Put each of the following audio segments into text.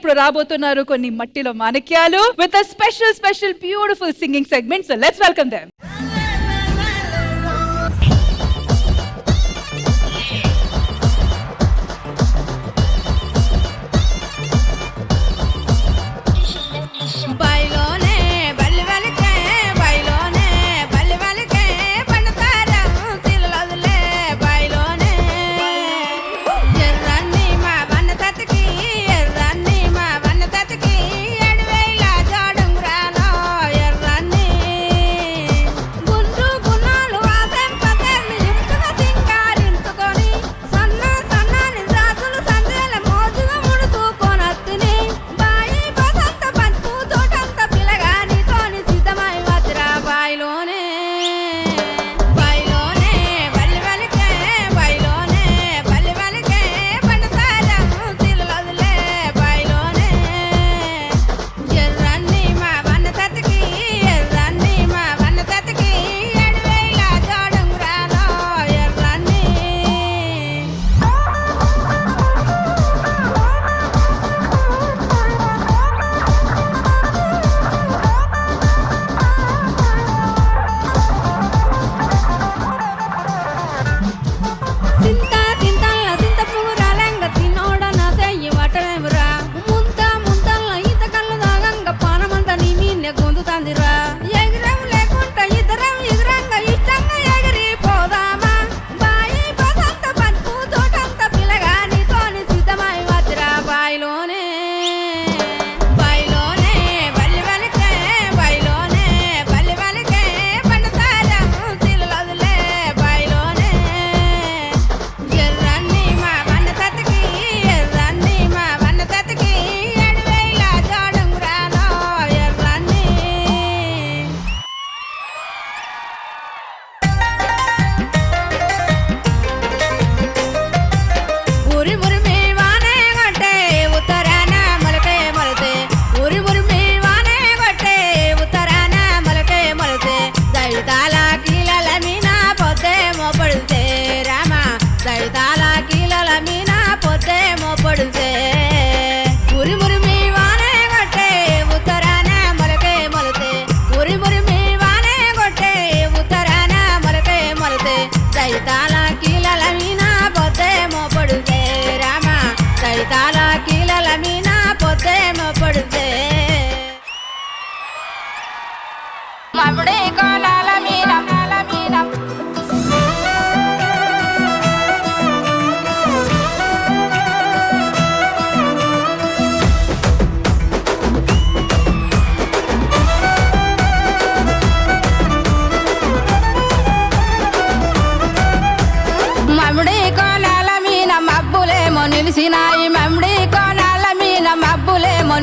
ఇప్పుడు రాబోతున్నారు కొన్ని మట్టిలో మాణిక్యాలు with a special beautiful singing segment. So let's welcome them.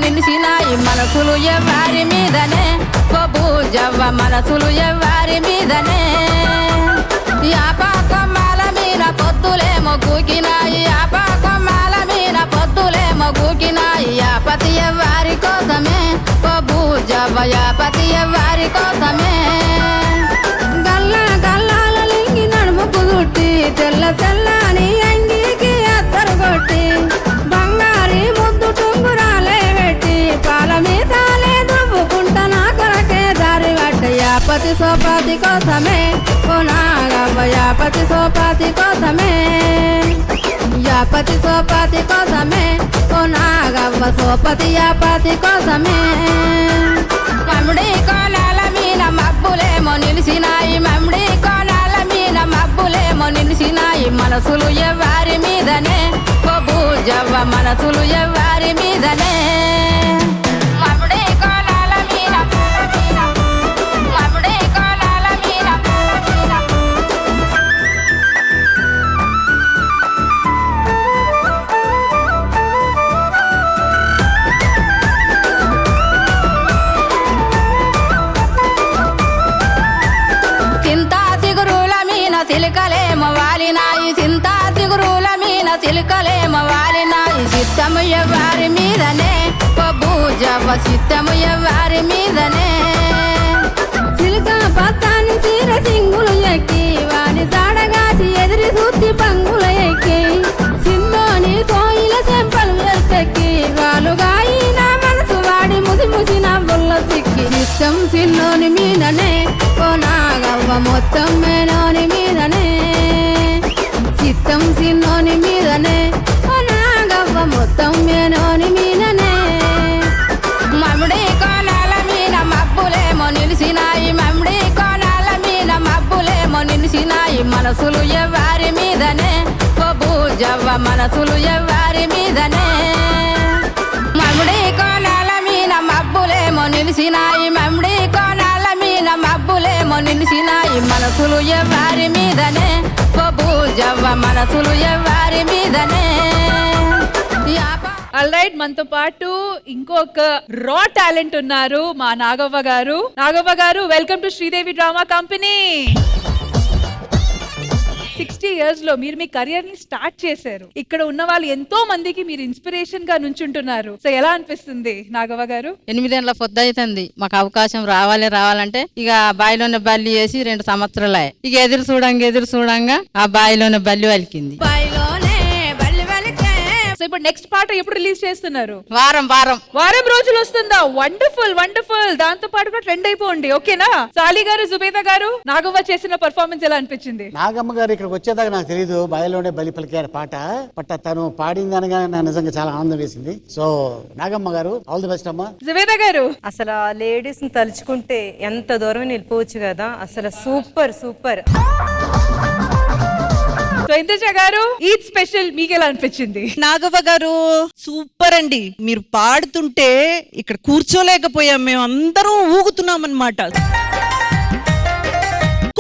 నిలిసినాయి మనసులు ఎవ్వరి మీదనే జవ్వ మనసులు ఎవ్వరి మీదనే యాపకొమ్మల మీద పొద్దులేమో గూకినాయి యాపకొమ్మల మీద పొద్దులేమో గూకినాయి యాపతి ఎవ్వరి కోసమే జవ్వ యాపతి ఎవ్వరి కోసమే గల్లాల లింగి నడుముకు గుట్టి తెల్ల తెల్లని అంగికి అత్తరు కొట్టి బంగారి ముద్దు టుంగురాలే పెట్టి పాల మీదాలే దువ్వుకుంటా నా కొరకే దారి పట్ట యాపతి సోపతి కోసమే ఓ నాగవ్వ యాపతి సోపతి కోసమే యాపతి సోపతి కోసమే ఓ నాగవ్వ సోపతి యాపతి కోసమే మమ్ముడి కోలాల మీద మబ్బులేమో నిలిసినాయి మమ్ముడి కోలాల మీద మబ్బులేమో నిలిసినాయి మనసులు ఎవ్వరి మీదనే జవ్వ మనసులు ఎవ్వరి మీదనే మమ్ముడి కోలాల మీద మమ్ముడి కోలాల మీద చింతా సిగురుల మీన సిలికలేమో వాలినాయి చింతా సిగురుల మీన సిలికలేమో వాలినాయి చిత్తము ఎవ్వరి మీదనే జవ్వ చిత్తము ఎవ్వరి మీదనే సిలిక పత్తాని సీర సింగులు ఎక్కి వారి దాడగాసి ఎదిరి సూతి పంగుల ఎక్కి సింధోని తోయిల చెంపలు ఎత్తెక్కి వాలుగాయి సిన్నోని మీదనే ఓ నాగవ్వ మొత్తం మేనోని మీదనే చిత్తం సిన్నోని మీదనే ఓ నాగవ్వ మొత్తం మేనోని మీదనే మమ్ముడి కోణాల మీద మబ్బులేమో నిలిసినాయి మమ్ముడి కోణాల మీద మబ్బులేమో నిలిసినాయి మనసులు ఎవ్వారి మీదనే ఓ బూజవ్వ మనసులు ఎవ్వారి మీదనే మమ్ముడి కోణాల మీద మబ్బులేమో నిలిసినాయి మమ్ముడి కోణాల మీద మబ్బులేమో నిలిసినాయి మనసులు ఎవ్వారి మీదనే ఓ బూజవ్వ మనసులు ఎవ్వారి మీదనే ఆల్ రైట్, మనతో పాటు ఇంకొక రా టాలెంట్ ఉన్నారు మా నాగవ్వ గారు. నాగవ్వ గారు, welcome to Sridevi drama company. 60 years లో మీరు మీ కెరియర్ ని స్టార్ట్ చేశారు. ఇక్కడ ఉన్న వాళ్ళు ఎంతో మందికి మీరు ఇన్స్పిరేషన్ గా నుంచుంటున్నారు. సో ఎలా అనిపిస్తుంది నాగవ్వ గారు? 8 ఏళ్ళ పొద్దు అవుతుంది మాకు అవకాశం రావాలంటే ఇక బాయిలోనే బల్లి వేసి 2 సంవత్సరాలు ఇక ఎదురు చూడంగా ఆ బాయిలోనే బల్లి వలికింది. సో ఇప్పుడు నెక్స్ట్ పాట ఎప్పుడు రిలీజ్ చేస్తున్నారు? వారం రోజులు వస్తుందా? Wonderful wonderful. దాంతో పాటు కూడా ట్రెండ్ అయిపోండి. ఓకేనా? సాలి గారు, జుబేదా గారు, నాగవ్వ చేసిన పర్ఫార్మెన్స్ ఎలా అనిపించింది? నాగమ్మ గారు ఇక్కడికి వచ్చేదాకా నాకు తెలియదు బాయిలోనే బలి పలికారు పాట. బట్ తను పాడింది అనగా నాకు నిజంగా చాలా ఆనందం వేసింది. సో నాగమ్మ గారు, ఆల్ ది బెస్ట్ అమ్మా. జుబేదా గారు, అసలు ఆ లేడీస్ ని తలుచుకుంటే ఎంత దూరం వెళ్ళిపోవచ్చు కదా. అసలు సూపర్ సూపర్. సో ఇంద్రజ గారు, ఈద్ స్పెషల్ మీకు ఎలా అనిపించింది? నాగవ్వ గారు సూపర్ అండి. మీరు పాడుతుంటే ఇక్కడ కూర్చోలేకపోయాం, మేము అందరం ఊగుతున్నాం అన్నమాట.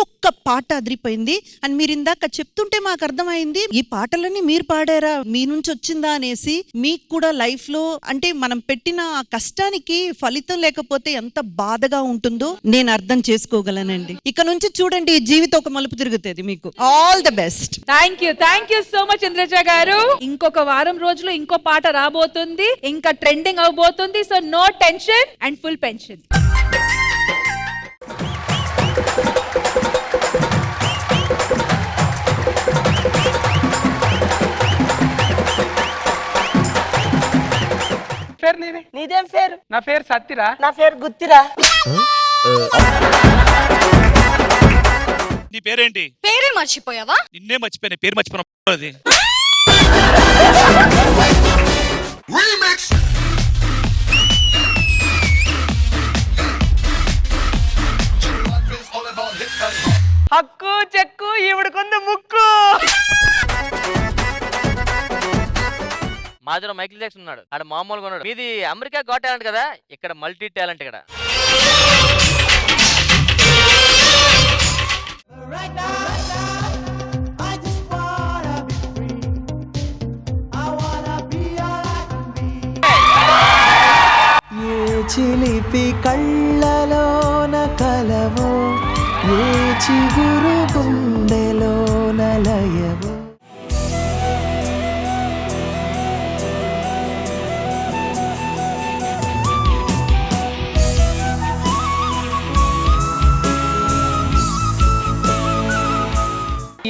ఒక్కొక్క పాట అదిరిపోయింది. అండ్ మీరు ఇందాక చెప్తుంటే మాకు అర్థమైంది ఈ పాటలన్నీ మీరు పాడారా, మీ నుంచి వచ్చిందా అనేసి. మీకు కూడా లైఫ్ లో అంటే మనం పెట్టిన ఆ కష్టానికి ఫలితం లేకపోతే ఎంత బాధగా ఉంటుందో నేను అర్థం చేసుకోగలనండి. ఇక నుంచి చూడండి, ఈ జీవితం ఒక మలుపు తిరుగుతుంది మీకు. All the best. Thank you so much Indraja గారు. ఇంకొక వారం రోజులు ఇంకో పాట రాబోతుంది, ఇంకా ట్రెండింగ్ అవబోతుంది. So no tension and full pension. నీదేం పేరు? నా పేరు సత్తిరా. నా పేరు గుత్తిరా. నీ పేరేంటి? పేరే మర్చిపోయావా? నిన్నే మర్చిపోయిన పేరు మర్చిపోయిన. హక్కు చెక్కు ఈవిడకుంది ముక్కు. మాదిలో మైకిల్ జాక్సన్ ఉన్నాడు, ఆడ మామూలుగా ఉన్నాడు. మీది అమెరికా గాట్ టాలెంట్ కదా, ఇక్కడ మల్టీ టాలెంట్. ఇక్కడ ఏ చిలిపి కళ్ళలోన కలవో, ఏ చిగురు గుండెలోన లయవో.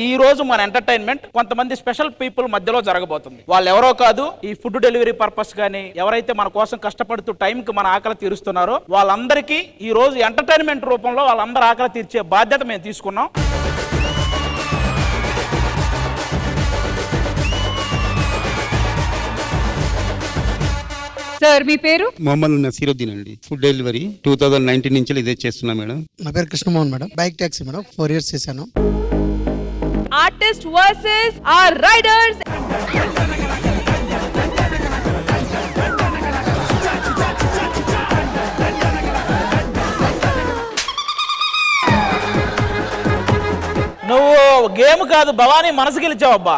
ఈ రోజు మన ఎంటర్టైన్మెంట్ కొంతమంది స్పెషల్ పీపుల్ మధ్యలో జరగబోతుంది. వాళ్ళు ఎవరో కాదు, ఈ ఫుడ్ డెలివరీ పర్పస్ గానీ ఎవరైతే మన కోసం కష్టపడుతూ టైం కి మన ఆకలి తీరుస్తున్నారో వాళ్ళందరికీ ఈ రోజు ఎంటర్టైన్మెంట్ రూపంలో వాళ్ళందరూ ఆకలి తీర్చే బాధ్యత మేము తీసుకున్నాం. సార్ మీ పేరు? మొహమ్మద్ నసీరుద్దీన్ అండి. ఫుడ్ డెలివరీ 2019 నుంచి ఇదే చేస్తున్నా మేడం. నా పేరు Krishnamohan madam. Bike taxi madam 4 years చేశాను. Artist versus or riders. నువ్వు గేమ్ కాదు భవానీ మనసు గెలిచావబ్బా.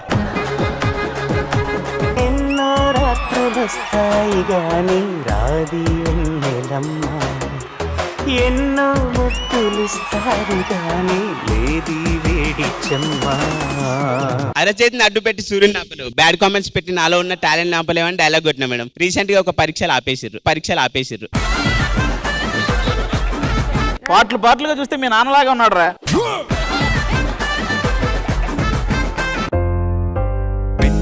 ఎన్నో రాత్రులొస్తాయి గాని రాది వెన్నెలమ్మ, ఎన్నో ముత్తులిస్తారు గాని లేది వేడి చెమ్మ. అరచేతిని అడ్డు పెట్టి సూర్యుని ఆపలు, బ్యాడ్ కామెంట్స్ పెట్టి నాలో ఉన్న టాలెంట్ ఆపలేమని డైలాగ్ కొట్టినా మేడం. రీసెంట్ గా ఒక పరీక్షలు ఆపేసిర్రు. పాటలుగా చూస్తే మీ నాన్నలాగా ఉన్నాడు రా.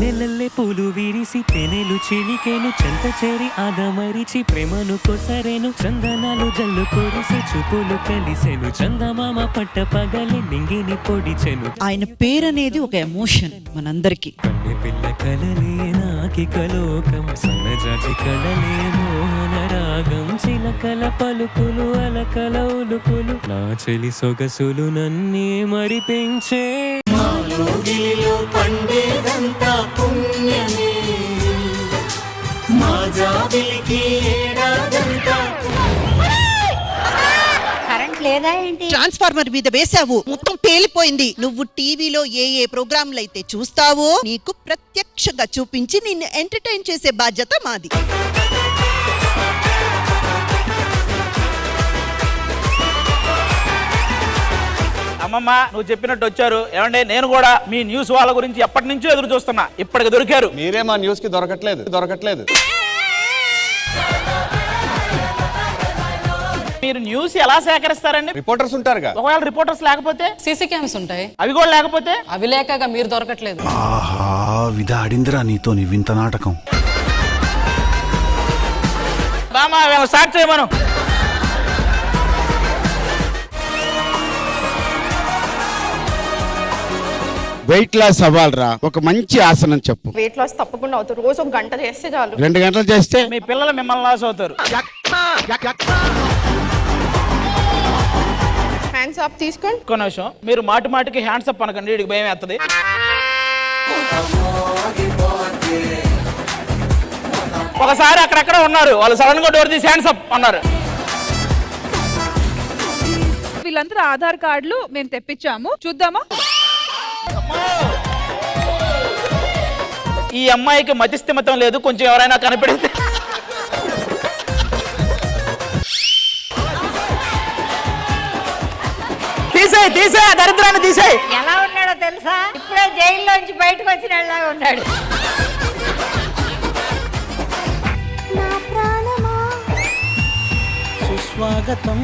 వెన్నెలల్లే పూలు విరిసి తెనెలు చిలికెను చెంత చేరి ఆదమరిచి ప్రేమను కొసరెను చందనాలు జల్లు కొరిసి చూపులు కలిసెను చందమామ పట్ట పగలి నింగిని పొడిచెను. ఆయన పేరనేది ఒక ఎమోషన్ మనందరికి. కన్నె పిల్ల కలలే నాకిక లోకం సన్నజాజి కళలే మోహన రాగం చిలకల పలుకులు అలకల ఉలుకులు నా చెలి సొగసులు నన్నే మరిపించే. పండేదంతా పుణ్యమే మా జాబిలికి ఏడాదంతా. కరెంట్ లేదా ఏంటి? ట్రాన్స్ఫార్మర్ మీద వేసావు, మొత్తం పేలిపోయింది. నువ్వు టీవీలో ఏ ఏ ప్రోగ్రాంలు అయితే చూస్తావో నీకు ప్రత్యక్షంగా చూపించి నిన్ను ఎంటర్టైన్ చేసే బాధ్యత మాది. అమ్మమ్మ నువ్వు చెప్పినట్టు వచ్చారు. ఏమంటే నేను కూడా మీ న్యూస్ వాళ్ళ గురించి ఎప్పటి నుంచో ఎదురు చూస్తున్నా, ఇప్పటికి దొరికారు. మీరే మా న్యూస్ కి దొరకట్లేదు. మీరు న్యూస్ ఎలా సేకరిస్తారండి? రిపోర్టర్స్ ఉంటారుగా. ఒకవేళ రిపోర్టర్స్ లేకపోతే? సీసీ క్యామ్స్ ఉంటాయి, అవి కూడా లేకపోతే? అవి లేకగా మీరు దొరకట్లేదు. ఆహా విధాడిందిరా నీతో నీ వింత నాటకం. బామా స్టార్ట్ చేయమను. వెయిట్ లాస్ అవ్వాలరా, ఒక మంచి ఆసనం చెప్పు. వెయిట్ లాస్ తప్పకుండా అవుతుంది. రోజు 1 గంట చేస్తే చాలు. 2 గంటలు చేస్తే మీ పిల్లలు మిమ్మల్ని లాస్ అవుతారు. హ్యాండ్స్ అప్ తీసుకోండి. ఒక్క నిమిషం, మీరు మాటి మాటికి హ్యాండ్స్ అప్ అనకండి, వీడికి భయం వేస్తుంది. ఒకసారి అక్కడక్కడ ఉన్నారు వాళ్ళు, సడన్ గా డోర్ తీసి హ్యాండ్స్ అప్ అన్నారు. వీళ్ళందరూ ఆధార్ కార్డులు మేము తెప్పించాము, చూద్దామా? ఈ అమ్మాయికి మతిస్థిమితం లేదు, కొంచెం ఎవరైనా కనిపెడితే. తీసేయ్ దరిద్రాన్ని తీసేయ్. ఎలా ఉన్నాడో తెలుసా? ఇప్పుడే జైల్లోంచి బయటకు వచ్చిన ఉన్నాడు. సుస్వాగతం.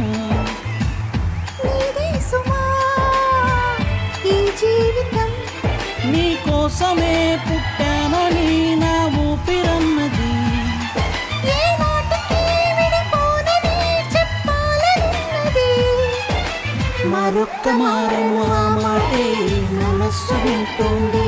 నీ కోసమే పుట్టానని నా ఊపిరన్నది. మరొక్క మారము ఆ మాటే మనస్సు వింటోంది.